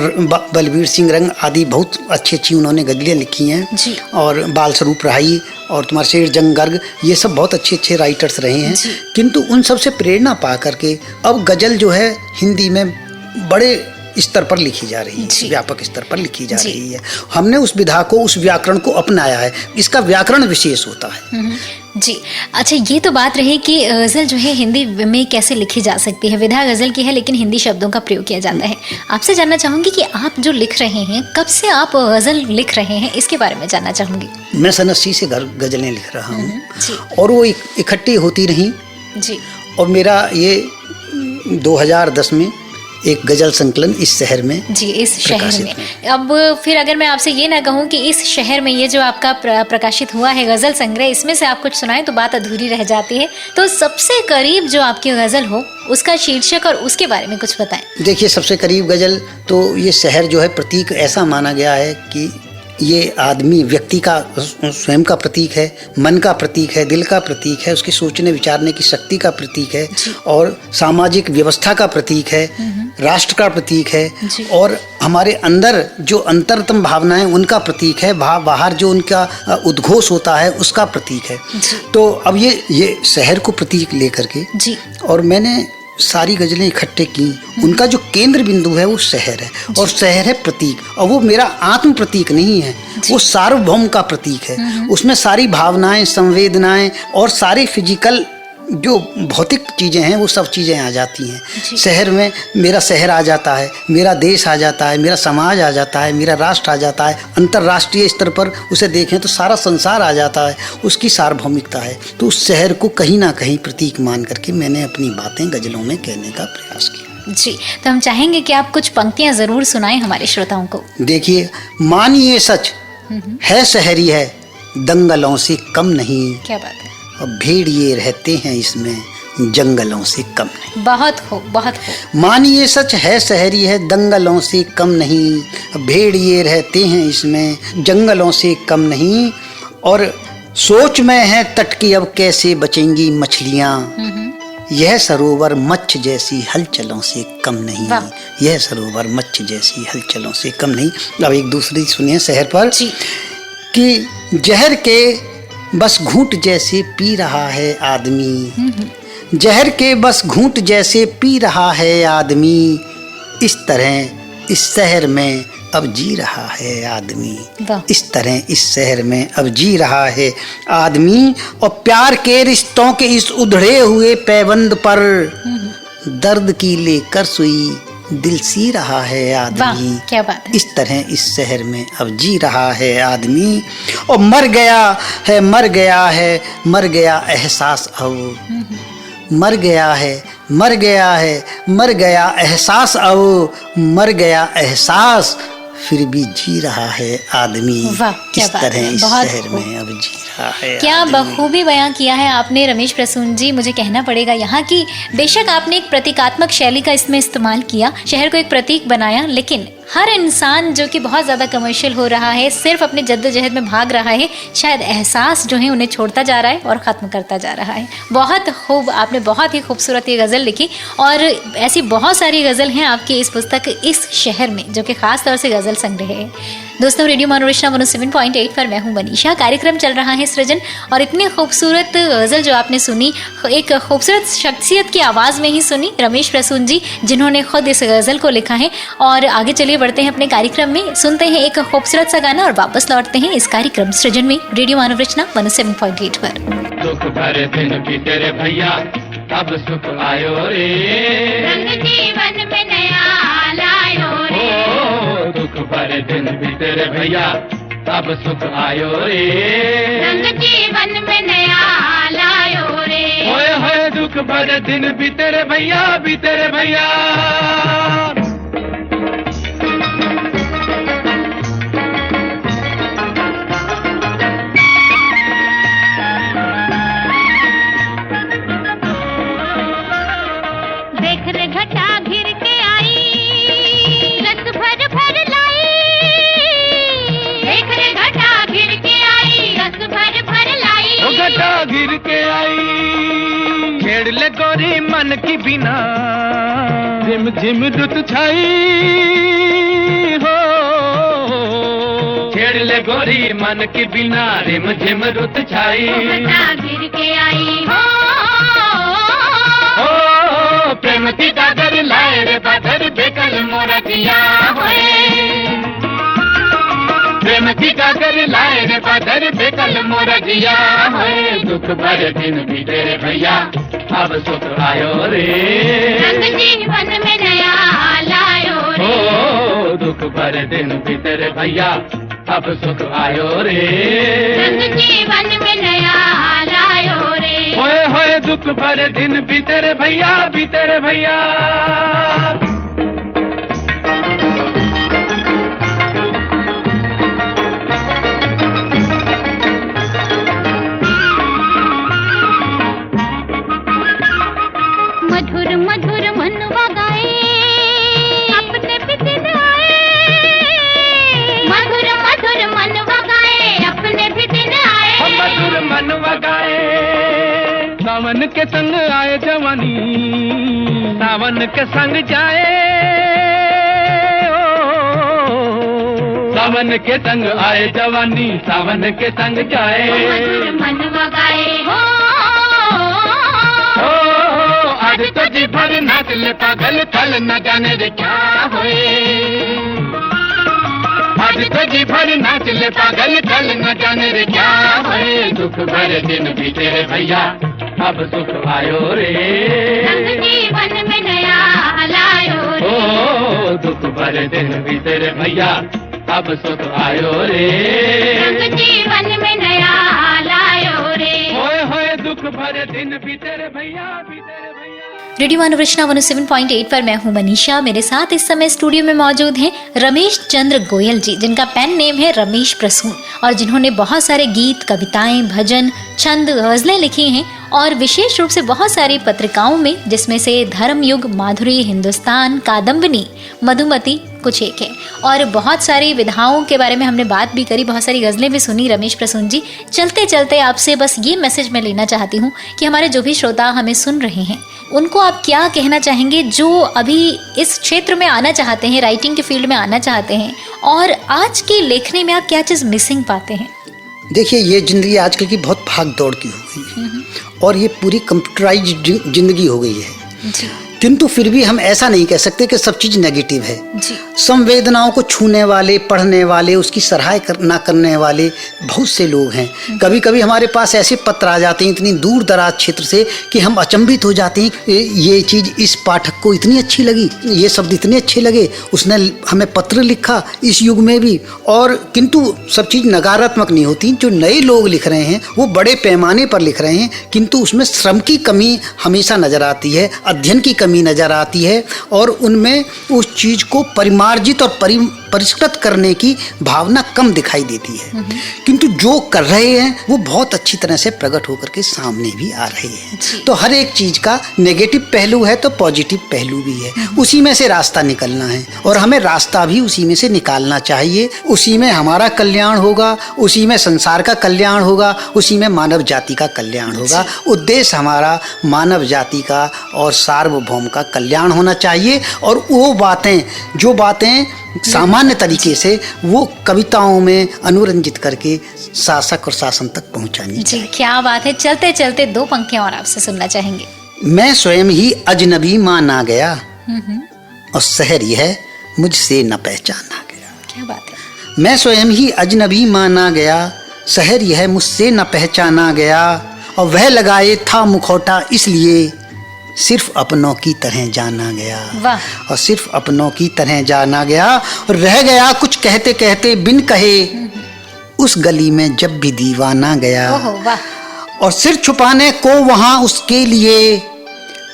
बलबीर सिंह रंग आदि बहुत अच्छी उन्होंने गज़लें लिखी हैं जी। और बाल स्वरूप राही और तुम्हारे शेर जंग गर्ग, ये सब बहुत अच्छे राइटर्स रहे हैं, किंतु उन सब से प्रेरणा पा करके अब गज़ल जो है हिंदी में बड़े स्तर पर लिखी जा रही है, व्यापक स्तर पर लिखी जा रही है। हमने उस विधा को, उस व्याकरण को अपनाया है, इसका व्याकरण विशेष होता है जी। अच्छा, ये तो बात रही कि गज़ल जो है हिंदी में कैसे लिखी जा सकती है। विधा गज़ल की है लेकिन हिंदी शब्दों का प्रयोग किया जाता है। आपसे जानना चाहूँगी कि आप जो लिख रहे हैं, कब से आप गज़ल लिख रहे हैं, इसके बारे में जानना चाहूँगी। मैं सन 80 से गज़लें लिख रहा हूँ और वो इकट्ठी होती रही जी। और मेरा ये 2010 में एक गजल संकलन इस शहर में जी, इस शहर में। अब फिर अगर मैं आपसे ये ना कहूँ कि इस शहर में ये जो आपका प्रकाशित हुआ है गजल संग्रह, इसमें से आप कुछ सुनाएं तो बात अधूरी रह जाती है। तो सबसे करीब जो आपकी गजल हो उसका शीर्षक और उसके बारे में कुछ बताएं। देखिए, सबसे करीब गजल तो ये शहर जो है प्रतीक ऐसा माना गया है कि ये आदमी, व्यक्ति का स्वयं का प्रतीक है, मन का प्रतीक है, दिल का प्रतीक है, उसकी सोचने विचारने की शक्ति का प्रतीक है, और सामाजिक व्यवस्था का प्रतीक है, राष्ट्र का प्रतीक है, और हमारे अंदर जो अंतरतम भावनाएं उनका प्रतीक है, बाहर जो उनका उद्घोष होता है उसका प्रतीक है। तो अब ये शहर को प्रतीक लेकर के, और मैंने सारी गजलें इकट्ठे की, उनका जो केंद्र बिंदु है वो शहर है, और शहर है प्रतीक, और वो मेरा आत्म प्रतीक नहीं है, वो सार्वभौम का प्रतीक है। उसमें सारी भावनाएं, संवेदनाएं और सारे फिजिकल जो भौतिक चीज़ें हैं वो सब चीज़ें आ जाती हैं। शहर में मेरा शहर आ जाता है, मेरा देश आ जाता है, मेरा समाज आ जाता है, मेरा राष्ट्र आ जाता है, अंतर्राष्ट्रीय स्तर पर उसे देखें तो सारा संसार आ जाता है, उसकी सार्वभौमिकता है। तो उस शहर को कहीं ना कहीं प्रतीक मान करके मैंने अपनी बातें गज़लों में कहने का प्रयास किया। जी, तो हम चाहेंगे कि आप कुछ पंक्तियां ज़रूर सुनाएं हमारे श्रोताओं को। देखिए, मानिए सच है शहरी है, दंगलों से कम नहीं। क्या बात है। और भेड़िए रहते हैं इसमें, जंगलों से कम नहीं। बहुत हो, बहुत हो। मानिए सच है शहरी है, दंगलों से कम नहीं। भेड़िए रहते हैं इसमें, जंगलों से कम नहीं। और सोच में है तट की अब कैसे बचेंगी मछलियाँ, यह सरोवर मच्छ जैसी हलचलों से कम नहीं। यह सरोवर मच्छ जैसी हलचलों से कम नहीं। अब एक दूसरी सुनिए शहर पर कि जहर के बस घूंट जैसे पी रहा है आदमी, जहर के बस घूंट जैसे पी रहा है आदमी, इस तरह इस शहर में अब जी रहा है आदमी। इस तरह इस शहर में अब जी रहा है आदमी। और प्यार के रिश्तों के इस उधड़े हुए पैबंद पर दर्द की लेकर सुई दिल सी रहा है आदमी। क्या बात है। इस तरह इस शहर में अब जी रहा है आदमी। और मर गया है, मर गया है, मर गया एहसास अब, मर गया है, मर गया है, मर गया एहसास अब, मर गया एहसास, फिर भी जी रहा है आदमी। इस तरह इस शहर में अब जी रहा है। क्या बखूबी बयां किया है आपने रमेश प्रसून जी। मुझे कहना पड़ेगा यहाँ की बेशक आपने एक प्रतीकात्मक शैली का इसमें इस्तेमाल किया, शहर को एक प्रतीक बनाया, लेकिन हर इंसान जो कि बहुत ज़्यादा कमर्शियल हो रहा है, सिर्फ अपने जद्दोजहद में भाग रहा है, शायद एहसास जो है उन्हें छोड़ता जा रहा है और ख़त्म करता जा रहा है। बहुत खूब, आपने बहुत ही खूबसूरत ये गज़ल लिखी, और ऐसी बहुत सारी गज़ल हैं आपकी इस पुस्तक इस शहर में, जो कि ख़ास तौर से गज़ल संग्रह है। दोस्तों, रेडियो मनोरंजन 107.8 पर मैं हूँ मनीषा। कार्यक्रम चल रहा है सृजन, और इतनी खूबसूरत गज़ल जो आपने सुनी, एक खूबसूरत शख्सियत की आवाज़ में ही सुनी, रमेश प्रसून जी, जिन्होंने खुद इस गज़ल को लिखा है। और आगे चलिए बढ़ते हैं अपने कार्यक्रम में, सुनते हैं एक खूबसूरत सा गाना और वापस लौटते हैं इस कार्यक्रम सृजन में रेडियो मनोरंजन 107.8 पर। दुख भरे दिन बीते रे भैया, तब सुख आयो रे, रंग जीवन में नया लायो रे। दुख भरे दिन बीते रे भैया, तब सुख आयो रे, रंग जीवन में नया लायो रे। होए होए दुख भरे दिन बीते रे भैया, बीते रे भैया। घिर के आई, छेड़ ले गोरी मन की बिना, झिम झिम रुत छाई हो। छेड़ ले गोरी मन की बिना, रिम झिम रुत छाई, घिर के आई हो। प्रेम की डागर लाए रे बादर, बेकल मोरा किया होए। प्रेम की डागर लाए रे बादर, बेकल मोरा जिया होए। दुख भरे दिन बीते रे भैया, अब सुख आयो रे, रंग जीवन में नया लायो रे। दुख भरे दिन बीते रे भैया, अब सुख आयो रे, रंग जीवन में नया लायो रे। होए होए दुख भरे दिन बीते रे भैया, बीते रे भैया। सावन के संग आए जवानी, सावन के संग जाए, सावन के संग आए जवानी, सावन के संग जाए। मनवा गाए हो, आज तो जी भरना ले पागल थल न जाने रे क्या होए। आज तो जी भर नाच ले पागल थल न जाने रे क्या होए। दुख भरे दिन बीते रे भैया अब सुख आयो रे। रंग जीवन में नया लायो रे। ओ दुख भरे दिन बीते रे भैया अब सुख आयो रे। रंग जीवन में नया लायो रे। होए होए दुख भरे दिन बीते रे भैया बीते रे भैया। रेडियो मानवरचना 107.8 पर मैं हूं मनीषा। मेरे साथ इस समय स्टूडियो में मौजूद हैं रमेश चंद्र गोयल जी, जिनका पेन नेम है रमेश प्रसून, और जिन्होंने बहुत सारे गीत, कविताएं, भजन, छंद, गजलें लिखी हैं और विशेष रूप से बहुत सारी पत्रिकाओं में, जिसमें से धर्मयुग, माधुरी, हिंदुस्तान, कादम्बिनी, मधुमती कुछ एक है। और बहुत सारी विधाओं के बारे में हमने बात भी करी, बहुत सारी गज़लें भी सुनी रमेश प्रसून जी। चलते चलते आपसे बस ये मैसेज मैं लेना चाहती हूँ कि हमारे जो भी श्रोता हमें सुन रहे हैं उनको आप क्या कहना चाहेंगे, जो अभी इस क्षेत्र में आना चाहते हैं, राइटिंग के फील्ड में आना चाहते हैं, और आज की लेखनी में आप क्या चीज़ मिसिंग पाते हैं? देखिए, ये ज़िंदगी आजकल की बहुत भाग दौड़ की हो गई है और ये पूरी कंप्यूटराइज्ड ज़िंदगी हो गई है जी। किंतु फिर भी हम ऐसा नहीं कह सकते कि सब चीज़ नेगेटिव है जी। संवेदनाओं को छूने वाले, पढ़ने वाले, उसकी सराहना ना करने वाले बहुत से लोग हैं। कभी कभी हमारे पास ऐसे पत्र आ जाते हैं इतनी दूर दराज क्षेत्र से कि हम अचंभित हो जाते हैं कि ये चीज़ इस पाठक को इतनी अच्छी लगी, ये शब्द इतने अच्छे लगे, उसने हमें पत्र लिखा इस युग में भी। और किंतु सब चीज़ नकारात्मक नहीं होती। जो नए लोग लिख रहे हैं वो बड़े पैमाने पर लिख रहे हैं, किंतु उसमें श्रम की कमी हमेशा नज़र आती है, अध्ययन की कमी नजर आती है और उनमें उस चीज को परिमार्जित और परिष्कृत करने की भावना कम दिखाई देती है। किंतु जो कर रहे हैं वो बहुत अच्छी तरह से प्रकट होकर के सामने भी आ रहे हैं। तो हर एक चीज का नेगेटिव पहलू है तो पॉजिटिव पहलू भी है। उसी में से रास्ता निकलना है और हमें रास्ता भी उसी में से निकालना चाहिए। उसी में हमारा कल्याण होगा, उसी में संसार का कल्याण होगा, उसी में मानव जाति का कल्याण होगा। उद्देश्य हमारा मानव जाति का और सार्वभौम का कल्याण होना चाहिए। और वो बातें, जो बातें सामान्य तरीके से वो कविताओं में अनुरंजित करके शासक और शासन तक पहुंचानी चाहिए। जी, क्या बात है। चलते चलते दो पंक्तियां और आपसे सुनना चाहेंगे। मैं स्वयं ही अजनबी माना गया और शहर यह मुझसे न पहचाना गया। क्या बात है। मैं स्वयं ही अजनबी माना गया, शहर यह मुझसे न पहचाना गया, और वह लगाए था मुखौटा इसलिए सिर्फ अपनों की तरह जाना गया। वाह। और सिर्फ अपनों की तरह जाना गया और रह गया कुछ कहते कहते बिन कहे उस गली में जब भी दीवाना गया। ओहो, वाह। और सिर छुपाने को वहां उसके लिए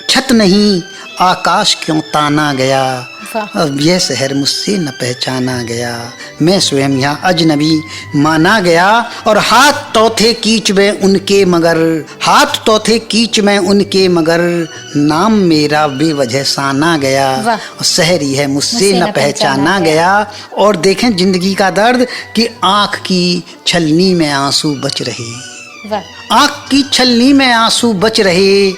छत नहीं आकाश क्यों ताना गया। अब यह शहर मुझसे न पहचाना गया, मैं स्वयं यहाँ अजनबी माना गया। और हाथ तो थे कीच में उनके मगर, हाथ तो थे कीच में उनके मगर, नाम मेरा बेवजह साना गया। और शहर यह मुझसे न पहचाना गया। और देखें जिंदगी का दर्द कि आँख की छलनी में आंसू बच रहे, आँख की छलनी में आंसू बच रहे,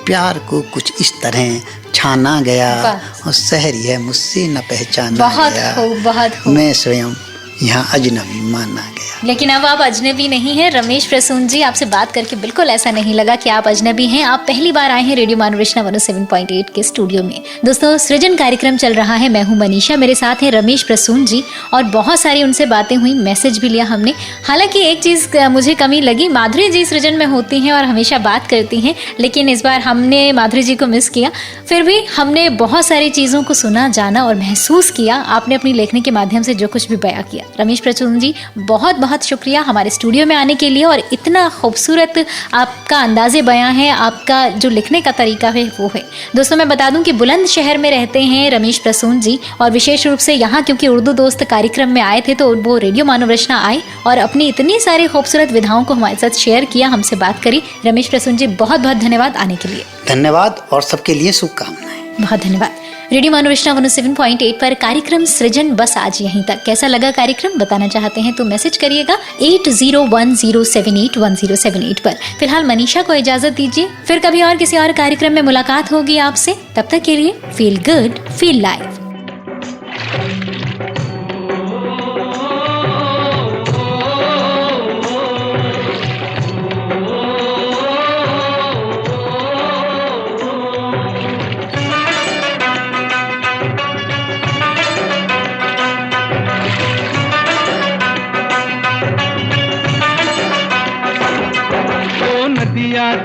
प्यार को कुछ इस तरह छाना गया। और शहर यह मुझसे न पहचाना गया, बहुत खूब। मैं स्वयं यहाँ अजनबी माना गया। लेकिन अब आप अजनबी नहीं हैं रमेश प्रसून जी। आपसे बात करके बिल्कुल ऐसा नहीं लगा कि आप अजनबी हैं। आप पहली बार आए हैं रेडियो मानवरचना 107.8 के स्टूडियो में। दोस्तों, सृजन कार्यक्रम चल रहा है। मैं हूं मनीषा, मेरे साथ हैं रमेश प्रसून जी और बहुत सारी उनसे बातें हुई, मैसेज भी लिया हमने। हालांकि एक चीज़ मुझे कमी लगी, माधुरी जी सृजन में होती हैं और हमेशा बात करती हैं, लेकिन इस बार हमने माधुरी जी को मिस किया। फिर भी हमने बहुत सारी चीज़ों को सुना, जाना और महसूस किया। आपने अपनी लेखनी के माध्यम से जो कुछ भी बयां किया। रमेश प्रसून जी, बहुत बहुत शुक्रिया हमारे स्टूडियो में आने के लिए। और इतना खूबसूरत आपका अंदाज़े बयां है, आपका जो लिखने का तरीका है वो है। दोस्तों, मैं बता दूं कि बुलंदशहर में रहते हैं रमेश प्रसून जी, और विशेष रूप से यहाँ क्योंकि उर्दू दोस्त कार्यक्रम में आए थे तो वो रेडियो मानवरचना आए और अपनी इतनी सारी खूबसूरत विधाओं को हमारे साथ शेयर किया, हमसे बात करी। रमेश प्रसून जी, बहुत बहुत धन्यवाद आने के लिए। धन्यवाद और सबके लिए शुभकामनाएं। बहुत धन्यवाद। रेडियो मानवरचना 107.8 पर कार्यक्रम सृजन बस आज यहीं तक। कैसा लगा कार्यक्रम बताना चाहते हैं तो मैसेज करिएगा 8010781078 पर। फिलहाल मनीषा को इजाजत दीजिए, फिर कभी और किसी और कार्यक्रम में मुलाकात होगी आपसे। तब तक के लिए फील गुड, फील लाइव।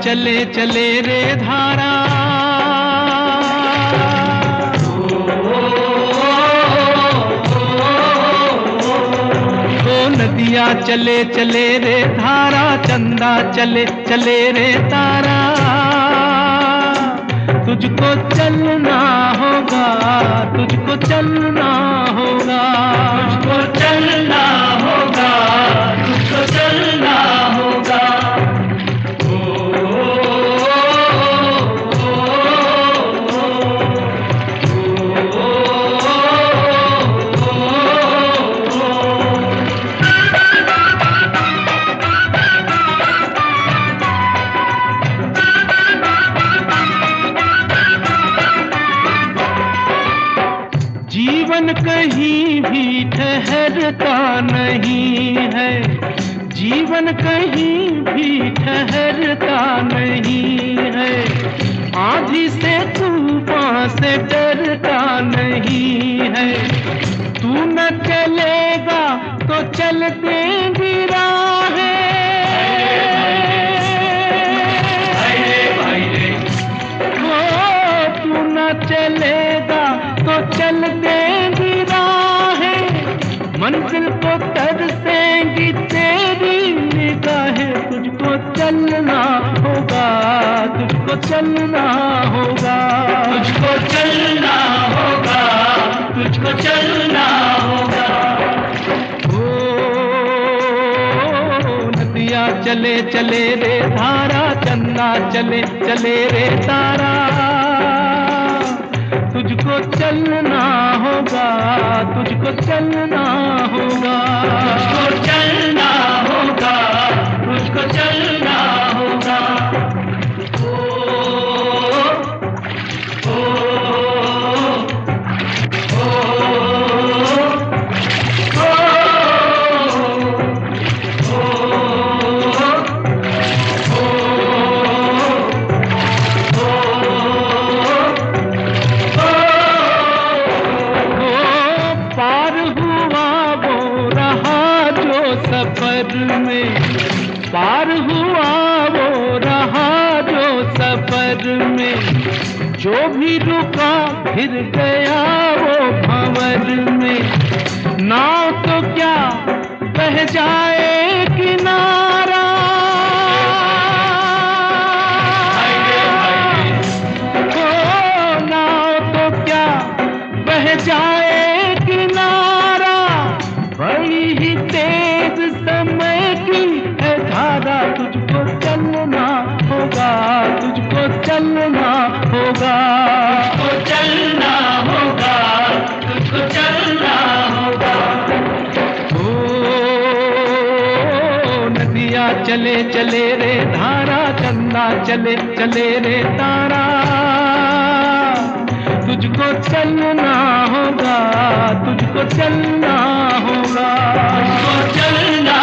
चले चले रे धारा, ओ नदिया चले चले रे धारा, चंदा चले चले रे तारा। तुझको चलना होगा, तुझको चलना होगा, तुझको चलना होगा, तुझको चलना होगा। जीवन कहीं भी ठहरता नहीं है, जीवन कहीं भी ठहरता नहीं है। आंधी से तूफान से डरता नहीं है। तू न चलेगा तो चल देंगी राहें, तू न चलेगा तो चल देंगी राहें। मंजिल को तरसेंगी तेरी निगाहें। तुझको चलना होगा, तुझको चलना होगा, तुझको चलना होगा, तुझको चलना होगा। ओ नदिया चले चले रे धारा, चंदा चले चले रे तारा। तुझको चलना होगा, तुझको चलना होगा, तुझको चलना होगा, तुझको चलना होगा। पार हुआ वो रहा जो सफर में, जो भी रुका फिर गया वो भंवर में। नाव तो क्या बह जाए किनारा, नाव तो क्या बह जाए किनारा। बड़ी ही तेज समय की है धारा। तुझको चलना होगा, तुझको चलना होगा, तुझको चलना होगा, तुझको चलना होगा। ओ नदिया चले चले रे धारा, चंदा चले चले रे तारा। तुझको चलना होगा, तुझको चलना होगा, तुझको चलना